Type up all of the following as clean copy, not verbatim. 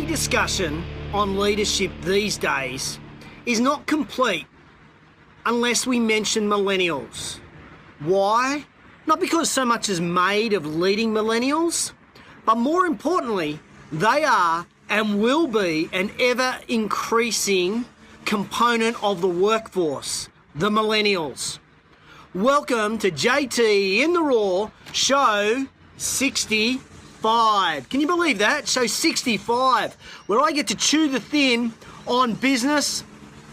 Any discussion on leadership these days is not complete unless we mention millennials. Why? Not because so much is made of leading millennials, but more importantly, they are and will be an ever-increasing component of the workforce, the millennials. Welcome to JTInTheRaw, show 65. Can you believe that? Show 65, where I get to chew the thin on business,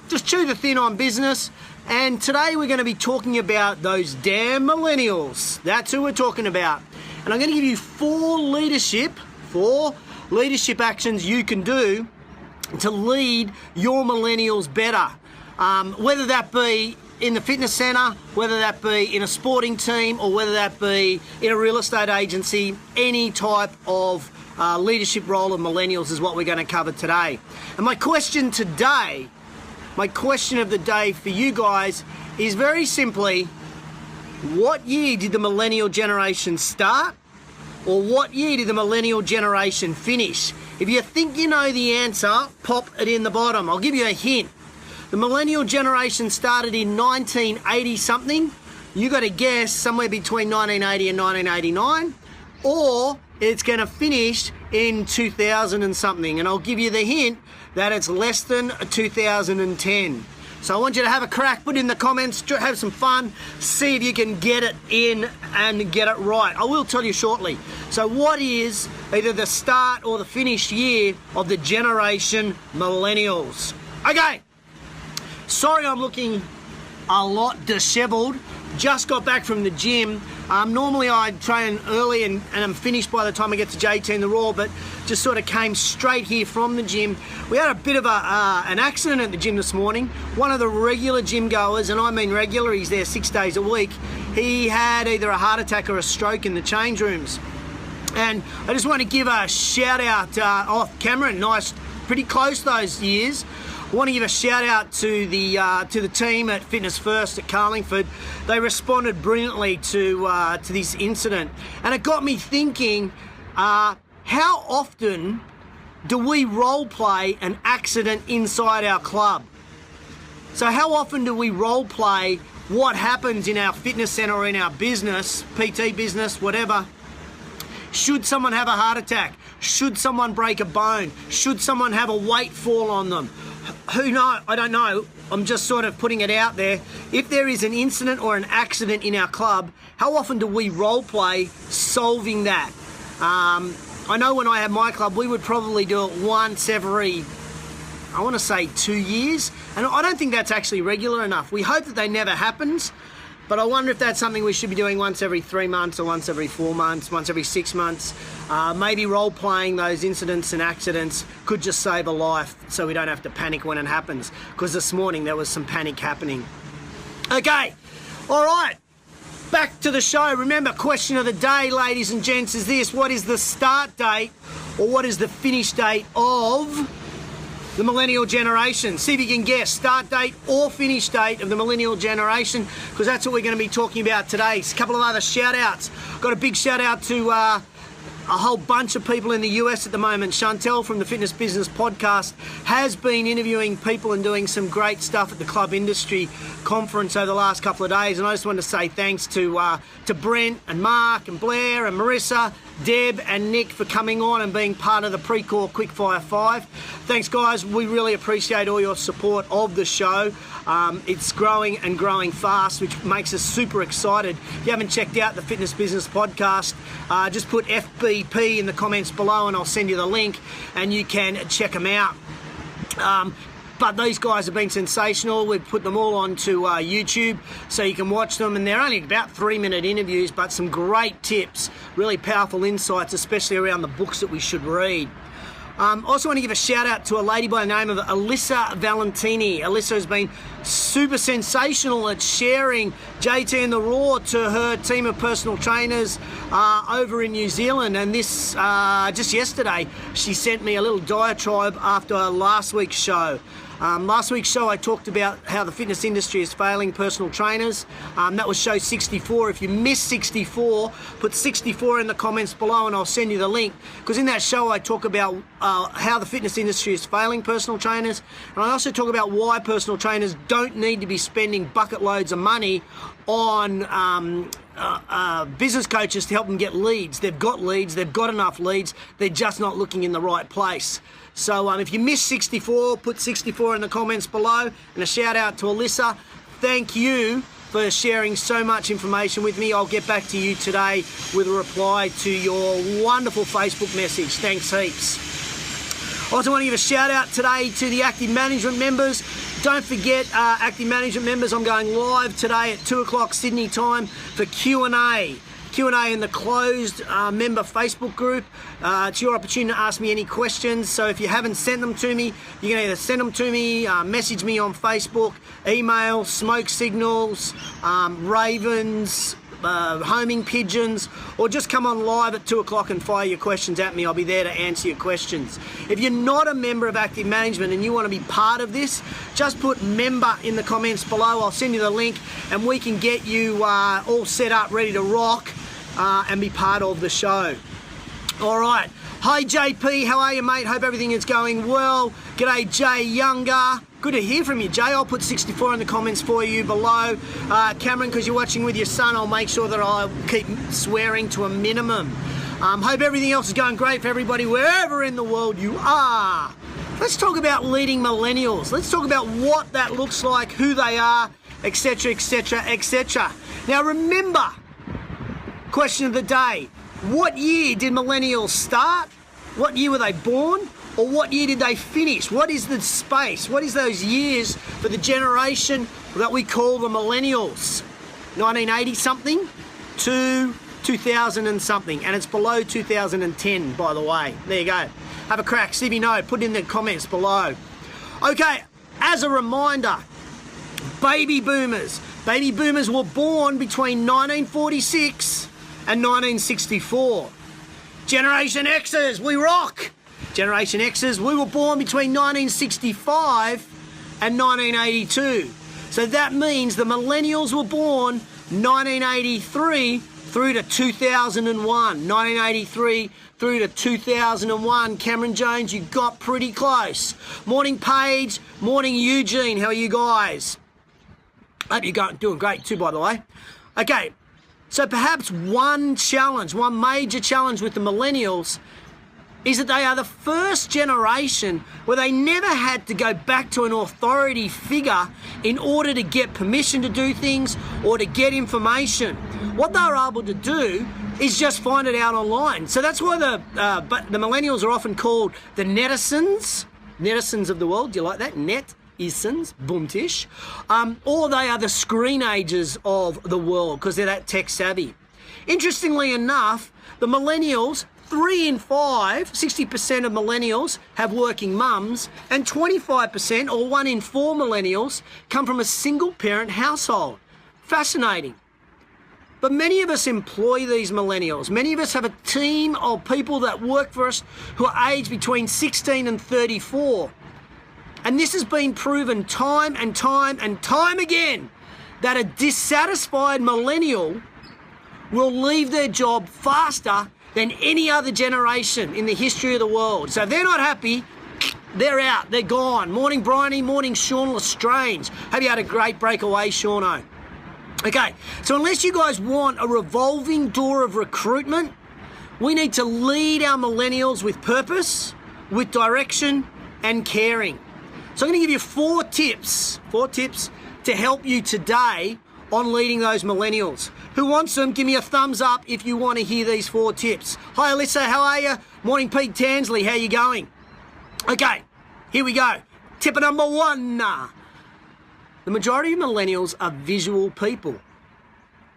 just chew the thin on business. And today we're going to be talking about those damn millennials. That's who we're talking about. And I'm going to give you four leadership actions you can do to lead your millennials better. Whether that be in the fitness centre, whether that be in a sporting team, or whether that be in a real estate agency, any type of leadership role of millennials is what we're going to cover today. And my question of the day for you guys is very simply, what year did the millennial generation start? Or what year did the millennial generation finish? If you think you know the answer, pop it in the bottom. I'll give you a hint. The millennial generation started in 1980 something. You got to guess somewhere between 1980 and 1989, or it's going to finish in 2000 and something. And I'll give you the hint that it's less than 2010. So I want you to have a crack, put it in the comments, have some fun, see if you can get it in and get it right. I will tell you shortly. So what is either the start or the finished year of the generation millennials? Okay. Sorry I'm looking a lot disheveled. Just got back from the gym. Normally I train early and I'm finished by the time I get to JTInTheRaw, but just sort of came straight here from the gym. We had a bit of an accident at the gym this morning. One of the regular gym goers, and I mean regular, he's there 6 days a week, he had either a heart attack or a stroke in the change rooms. And I just want to give a shout out off camera, nice, pretty close those years. I want to give a shout out to the team at Fitness First at Carlingford. They responded brilliantly to this incident, and it got me thinking: how often do we role play an accident inside our club? So how often do we role play what happens in our fitness centre or in our business, PT business, whatever? Should someone have a heart attack? Should someone break a bone? Should someone have a weight fall on them? Who knows? I don't know. I'm just sort of putting it out there. If there is an incident or an accident in our club, how often do we role play solving that? I know when I had my club, we would probably do it once every, I want to say 2 years. And I don't think that's actually regular enough. We hope that they never happens. But I wonder if that's something we should be doing once every 3 months, or once every 4 months, once every 6 months. Maybe role-playing those incidents and accidents could just save a life, so we don't have to panic when it happens. Because this morning there was some panic happening. Okay, all right, back to the show. Remember, question of the day, ladies and gents, is this: what is the start date or what is the finish date of the millennial generation? See if you can guess start date or finish date of the millennial generation, because that's what we're going to be talking about today. A couple of other shout outs. Got a big shout out to a whole bunch of people in the US at the moment. Chantel from the Fitness Business Podcast has been interviewing people and doing some great stuff at the Club Industry Conference over the last couple of days. And I just want to say thanks to Brent and Mark and Blair and Marissa, Deb and Nick for coming on and being part of the Pre-Core Quickfire 5. Thanks, guys. We really appreciate all your support of the show. It's growing and growing fast, which makes us super excited. If you haven't checked out the Fitness Business Podcast, just put FBP in the comments below and I'll send you the link and you can check them out. But these guys have been sensational. We've put them all onto YouTube so you can watch them, and they're only about 3-minute interviews, but some great tips, really powerful insights, especially around the books that we should read. Also want to give a shout out to a lady by the name of Alyssa Valentini. Alyssa has been super sensational at sharing JTInTheRaw to her team of personal trainers over in New Zealand. And this, just yesterday, she sent me a little diatribe after last week's show. Last week's show I talked about how the fitness industry is failing personal trainers. That was show 64. If you missed 64, put 64 in the comments below and I'll send you the link. Because in that show I talk about how the fitness industry is failing personal trainers. And I also talk about why personal trainers don't need to be spending bucket loads of money on business coaches to help them get leads. They've got leads, they've got enough leads, they're just not looking in the right place. So if you missed 64, put 64 in the comments below. And a shout out to Alyssa. Thank you for sharing so much information with me. I'll get back to you today with a reply to your wonderful Facebook message. Thanks heaps. I also want to give a shout out today to the Active Management members. Don't forget, Active Management members, I'm going live today at 2 o'clock Sydney time for Q&A. Q&A in the closed member Facebook group. It's your opportunity to ask me any questions. So if you haven't sent them to me, you can either send them to me, message me on Facebook, email, smoke signals, ravens, homing pigeons, or just come on live at 2 o'clock and fire your questions at me. I'll be there to answer your questions. If you're not a member of Active Management and you want to be part of this, just put member in the comments below. I'll send you the link and we can get you all set up, ready to rock and be part of the show. All right. Hi JP, how are you, mate? Hope everything is going well. G'day Jay Younger. Good to hear from you, Jay. I'll put 64 in the comments for you below. Cameron, because you're watching with your son, I'll make sure that I keep swearing to a minimum. Hope everything else is going great for everybody, wherever in the world you are. Let's talk about leading millennials. Let's talk about what that looks like, who they are, etc., etc., etc. Now remember, question of the day, what year did millennials start? What year were they born? Or what year did they finish? What is the space? What is those years for the generation that we call the millennials? 1980 something to 2000 and something. And it's below 2010, by the way. There you go. Have a crack. See if you know. Put it in the comments below. Okay, as a reminder, baby boomers. Baby boomers were born between 1946 and 1964. Generation Xers, we rock. Generation Xers, we were born between 1965 and 1982. So that means the millennials were born 1983 through to 2001. 1983 through to 2001. Cameron Jones, you got pretty close. Morning Paige, morning Eugene, how are you guys? Hope you're doing great too, by the way. Okay, so perhaps one major challenge with the millennials is that they are the first generation where they never had to go back to an authority figure in order to get permission to do things or to get information. What they're able to do is just find it out online. So that's why the millennials are often called the netizens of the world. Do you like that? Netizens, boomtish. Or they are the screen ages of the world because they're that tech savvy. Interestingly enough, the millennials, 3 in 5, 60% of millennials have working mums, and 25%, or 1 in 4 millennials, come from a single parent household. Fascinating. But many of us employ these millennials. Many of us have a team of people that work for us who are aged between 16 and 34. And this has been proven time and time and time again that a dissatisfied millennial will leave their job faster than any other generation in the history of the world. So if they're not happy, they're out, they're gone. Morning Bryony, morning Sean Lestrange. Hope you had a great breakaway, Shauno. Okay, so unless you guys want a revolving door of recruitment, we need to lead our millennials with purpose, with direction and caring. So I'm going to give you 4 tips to help you today on leading those millennials. Who wants them? Give me a thumbs up if you want to hear these 4 tips. Hi Alyssa, how are you? Morning Pete Tansley, how you going? Okay, here we go. Tip number 1. The majority of millennials are visual people.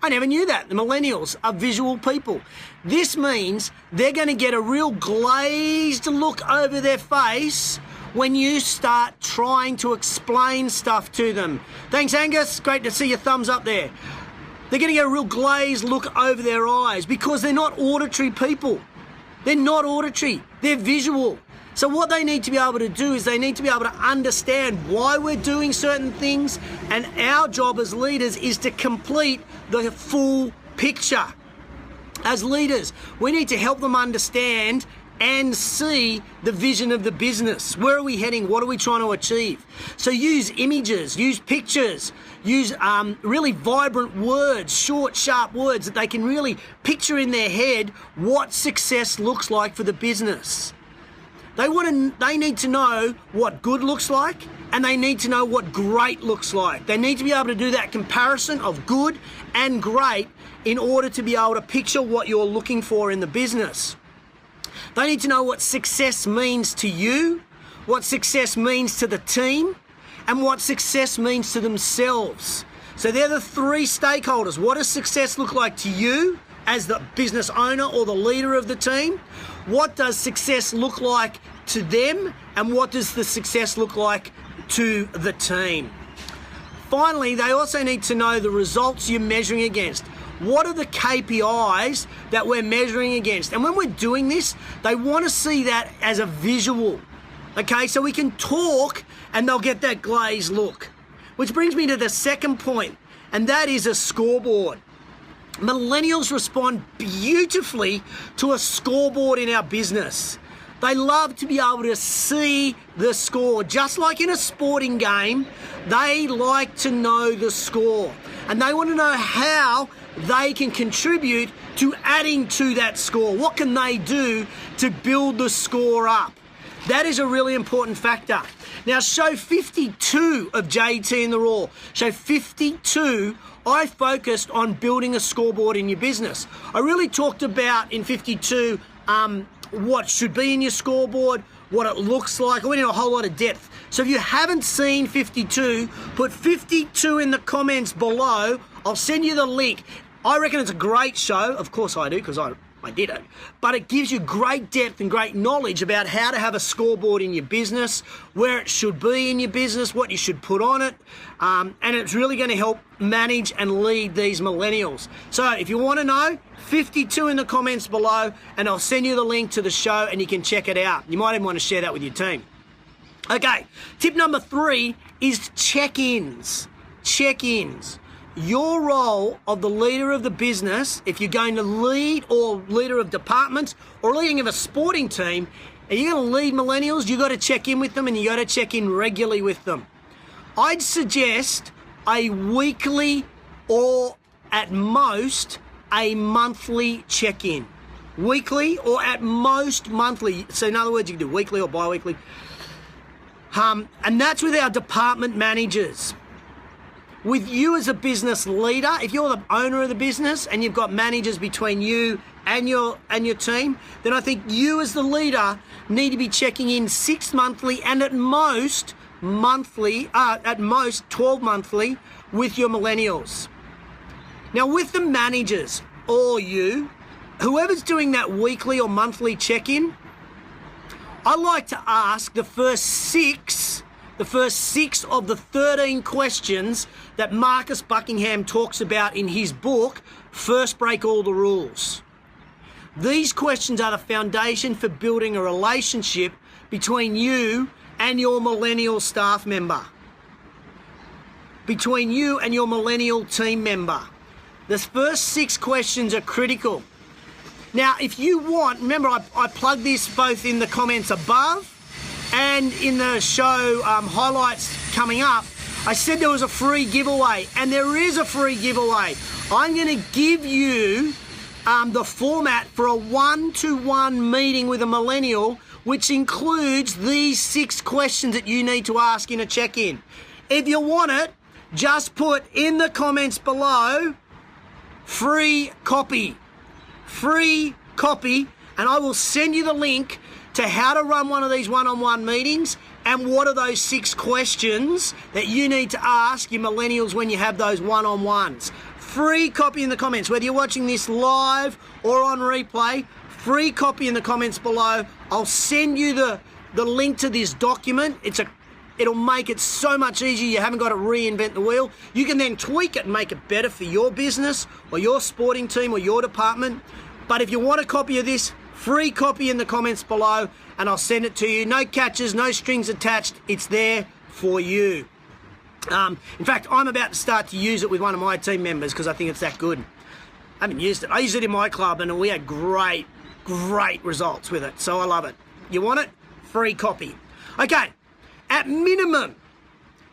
I never knew that. The millennials are visual people. This means they're going to get a real glazed look over their face when you start trying to explain stuff to them. Thanks, Angus. Great to see your thumbs up there. They're going to get a real glazed look over their eyes because they're not auditory people. They're not auditory. They're visual. So what they need to be able to do is they need to be able to understand why we're doing certain things, and our job as leaders is to complete the full picture. As leaders, we need to help them understand and see the vision of the business. Where are we heading? What are we trying to achieve? So use images, use pictures, use really vibrant words, short, sharp words that they can really picture in their head what success looks like for the business. They need to know what good looks like, and they need to know what great looks like. They need to be able to do that comparison of good and great in order to be able to picture what you're looking for in the business. They need to know what success means to you, what success means to the team, and what success means to themselves. So they're the three stakeholders. What does success look like to you as the business owner or the leader of the team? What does success look like to them? And what does the success look like to the team? Finally, they also need to know the results you're measuring against. What are the KPIs that we're measuring against? And when we're doing this, they want to see that as a visual. Okay, so we can talk and they'll get that glazed look. Which brings me to the second point, and that is a scoreboard. Millennials respond beautifully to a scoreboard in our business. They love to be able to see the score. Just like in a sporting game, they like to know the score. And they want to know how they can contribute to adding to that score. What can they do to build the score up? That is a really important factor. Now, show 52 of JTInTheRaw, show 52, I focused on building a scoreboard in your business. I really talked about in 52 what should be in your scoreboard, what it looks like. I went into a whole lot of depth. So if you haven't seen 52, put 52 in the comments below. I'll send you the link. I reckon it's a great show. Of course I do, because I did it. But it gives you great depth and great knowledge about how to have a scoreboard in your business, where it should be in your business, what you should put on it. And it's really going to help manage and lead these millennials. So if you want to know, 52 in the comments below, and I'll send you the link to the show and you can check it out. You might even want to share that with your team. Okay, tip number 3 is check-ins. Check-ins. Your role of the leader of the business, if you're going to lead or leader of departments or leading of a sporting team, and you're going to lead millennials, you've got to check in with them, and you got to check in regularly with them. I'd suggest a weekly or at most a monthly check-in. Weekly or at most monthly. So in other words, you can do weekly or bi-weekly. And that's with our department managers. With you as a business leader, if you're the owner of the business and you've got managers between you and your team, then I think you as the leader need to be checking in 6 monthly and at most monthly, at most 12 monthly with your millennials. Now with the managers or you, whoever's doing that weekly or monthly check-in, I like to ask the first six of the 13 questions that Marcus Buckingham talks about in his book, First Break All the Rules. These questions are the foundation for building a relationship between you and your millennial staff member, between you and your millennial team member. The first 6 questions are critical. Now, if you want, remember I plugged this both in the comments above and in the show highlights coming up. I said there was a free giveaway, and there is a free giveaway. I'm going to give you the format for a one-to-one meeting with a millennial, which includes these 6 questions that you need to ask in a check-in. If you want it, just put in the comments below, free copy, and I will send you the link to how to run one of these one-on-one meetings and what are those 6 questions that you need to ask your millennials when you have those one-on-ones. Free copy in the comments, whether you're watching this live or on replay, free copy in the comments below. I'll send you the link to this document. It'll make it so much easier. You haven't got to reinvent the wheel. You can then tweak it and make it better for your business or your sporting team or your department. But if you want a copy of this, Free copy in the comments below and I'll send it to you. No catches, no strings attached. It's there for you. In fact, I'm about to start to use it with one of my team members because I think it's that good. I haven't used it. I used it in my club and we had great results with it. So I love it. You want it? Free copy. Okay, at minimum,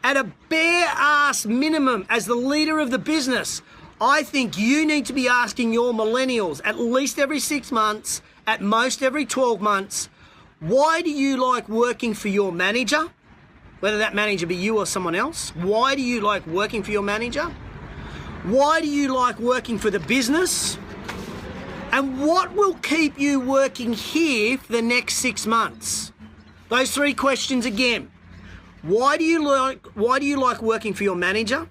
at a bare ass minimum, as the leader of the business, I think you need to be asking your millennials at least every 6 months, at most every 12 months, why do you like working for your manager? Whether that manager be you or someone else. Why do you like working for your manager? Why do you like working for the business? And what will keep you working here for the next 6 months? Those 3 questions again. Why do you like working for your manager?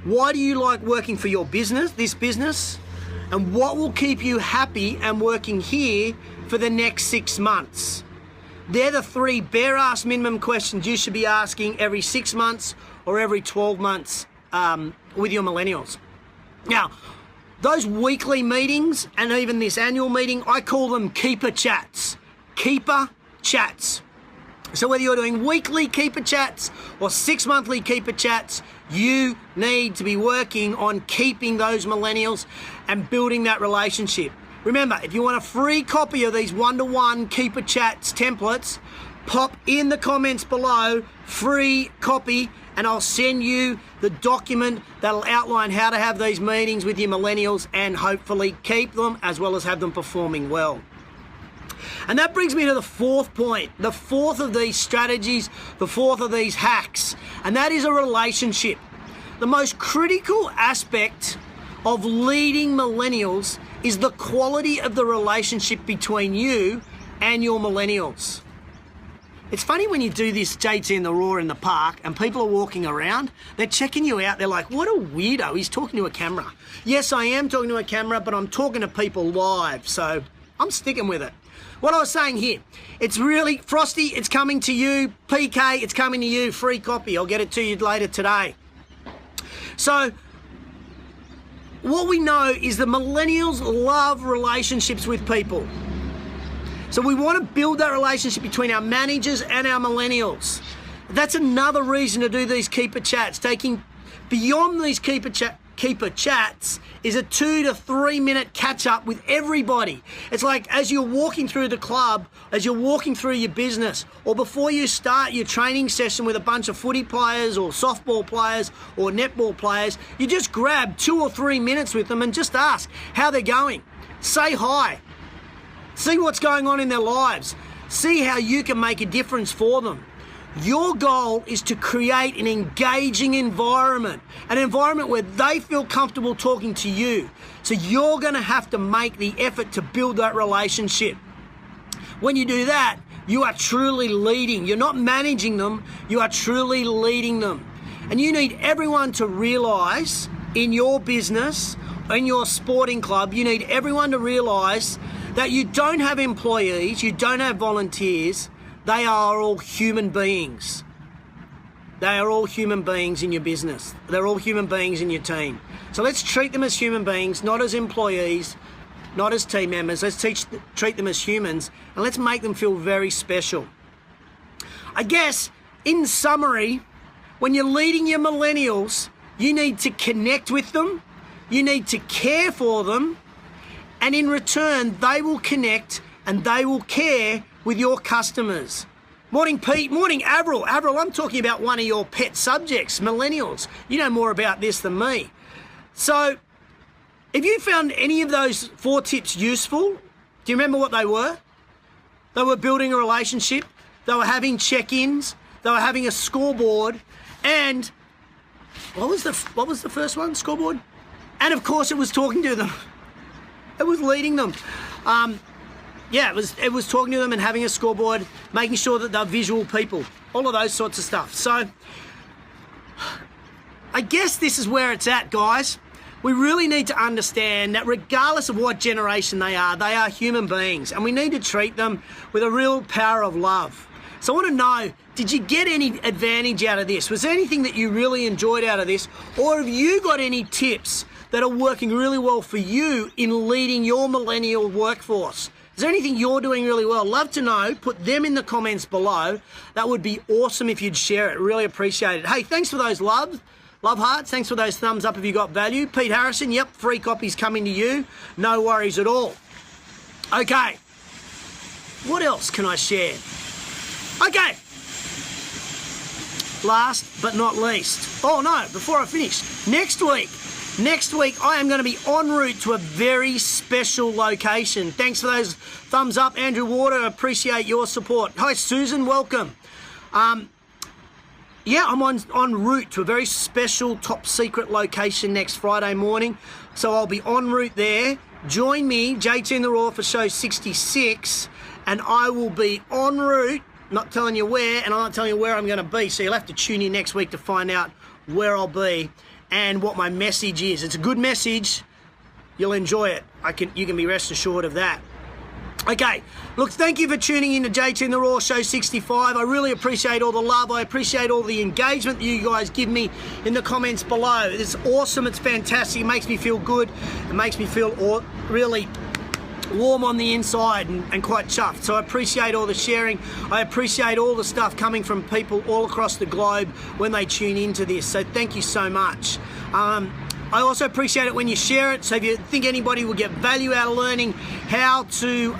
Why do you like working for your business, this business? And what will keep you happy and working here for the next 6 months? They're the 3 bare ass minimum questions you should be asking every 6 months or every 12 months with your millennials. Now, those weekly meetings and even this annual meeting, I call them keeper chats. Keeper chats. So whether you're doing weekly keeper chats or 6 monthly keeper chats, you need to be working on keeping those millennials and building that relationship. Remember, if you want a free copy of these one-to-one keeper chats templates, pop in the comments below, free copy, and I'll send you the document that'll outline how to have these meetings with your millennials and hopefully keep them as well as have them performing well. And that brings me to the 4th point, the 4th of these strategies, the 4th of these hacks, and that is a relationship. The most critical aspect of leading millennials is the quality of the relationship between you and your millennials. It's funny when you do this JTInTheRaw in the park and people are walking around, they're checking you out, they're like, what a weirdo, he's talking to a camera. Yes, I am talking to a camera, but I'm talking to people live, so I'm sticking with it. What I was saying here, it's really, Frosty, it's coming to you. PK, it's coming to you. Free copy. I'll get it to you later today. So, what we know is that millennials love relationships with people. So we want to build that relationship between our managers and our millennials. That's another reason to do these keeper chats. Taking beyond these keeper chats is a 2 to 3 minute catch up with everybody. It's like as you're walking through the club, as you're walking through your business, or before you start your training session with a bunch of footy players or softball players or netball players, you just grab 2 or 3 minutes with them and just ask how they're going. Say hi. See what's going on in their lives. See how you can make a difference for them. Your goal is to create an engaging environment, an environment where they feel comfortable talking to you. So you're going to have to make the effort to build that relationship. When you do that, you are truly leading. You're not managing them, you are truly leading them. And you need everyone to realize in your business, in your sporting club, you need everyone to realize that you don't have employees, you don't have volunteers. They are all human beings. They are all human beings in your business. They're all human beings in your team. So let's treat them as human beings, not as employees, not as team members. Let's treat them as humans and let's make them feel very special. I guess, in summary, when you're leading your millennials, you need to connect with them, you need to care for them, and in return, they will connect and they will care with your customers. Morning, Pete. Morning, Avril. Avril, I'm talking about one of your pet subjects, millennials. You know more about this than me. So, if you found any of those 4 tips useful, do you remember what they were? They were building a relationship, they were having check-ins, they were having a scoreboard, and what was the first one? Scoreboard? And of course, it was talking to them. It was leading them. Yeah, it was talking to them and having a scoreboard, making sure that they're visual people, all of those sorts of stuff. So, I guess this is where it's at, guys. We really need to understand that regardless of what generation they are human beings, and we need to treat them with a real power of love. So I want to know, did you get any advantage out of this? Was there anything that you really enjoyed out of this? Or have you got any tips that are working really well for you in leading your millennial workforce? Is there anything you're doing really well? Love to know. Put them in the comments below. That would be awesome if you'd share it. Really appreciate it. Hey, thanks for those love hearts. Thanks for those thumbs up if you got value. Pete Harrison, yep, free copies coming to you. No worries at all. Okay. What else can I share? Okay. Last but not least. Oh no, before I finish. Next week I am going to be en route to a very special location. Thanks for those thumbs up, Andrew Warder. Appreciate your support. Hi Susan, welcome. Yeah, I'm en route to a very special top secret location next Friday morning. So I'll be en route there. Join me, JTInTheRaw, for show 66, and I will be en route. Not telling you where, and I'm not telling you where I'm going to be, so you'll have to tune in next week to find out where I'll be and what my message is. It's a good message. You'll enjoy it. You can be rest assured of that. Okay, look, thank you for tuning in to JTInTheRaw show 65. I really appreciate all the love. I appreciate all the engagement that you guys give me in the comments below. It's awesome. It's fantastic. It makes me feel good. It makes me feel really warm on the inside and quite chuffed. So I appreciate all the sharing. I appreciate all the stuff coming from people all across the globe when they tune into this. So thank you so much. I also appreciate it when you share it. So if you think anybody will get value out of learning how to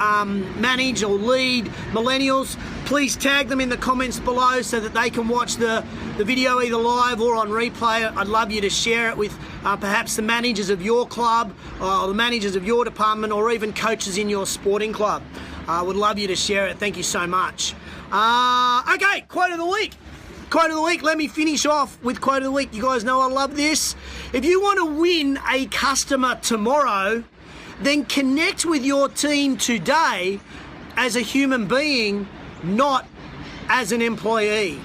manage or lead millennials, please tag them in the comments below so that they can watch the video either live or on replay. I'd love you to share it with perhaps the managers of your club or the managers of your department or even coaches in your sporting club. I would love you to share it. Thank you so much. Okay, quote of the week. Quote of the week. Let me finish off with quote of the week. You guys know I love this. If you want to win a customer tomorrow, then connect with your team today as a human being, not as an employee.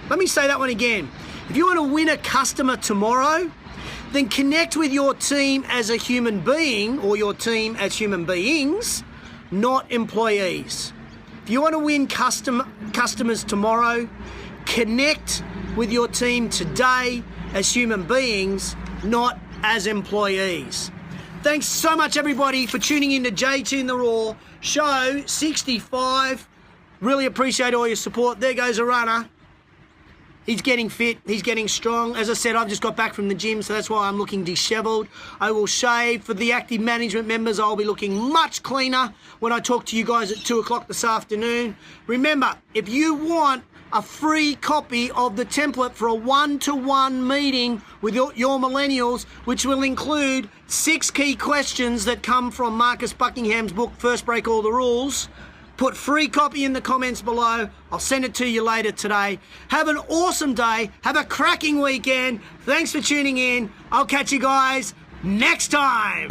Let me say that one again. If you want to win a customer tomorrow, then connect with your team as a human being or your team as human beings, not employees. If you want to win customers tomorrow, connect with your team today as human beings, not as employees. Thanks so much, everybody, for tuning in to JTInTheRaw show 65. Really appreciate all your support. There goes a runner. He's getting fit. He's getting strong. As I said, I've just got back from the gym, so that's why I'm looking disheveled. I will shave. For the active management members, I'll be looking much cleaner when I talk to you guys at 2 o'clock this afternoon. Remember, if you want a free copy of the template for a one-to-one meeting with your millennials, which will include 6 key questions that come from Marcus Buckingham's book, First Break All the Rules, put free copy in the comments below. I'll send it to you later today. Have an awesome day. Have a cracking weekend. Thanks for tuning in. I'll catch you guys next time.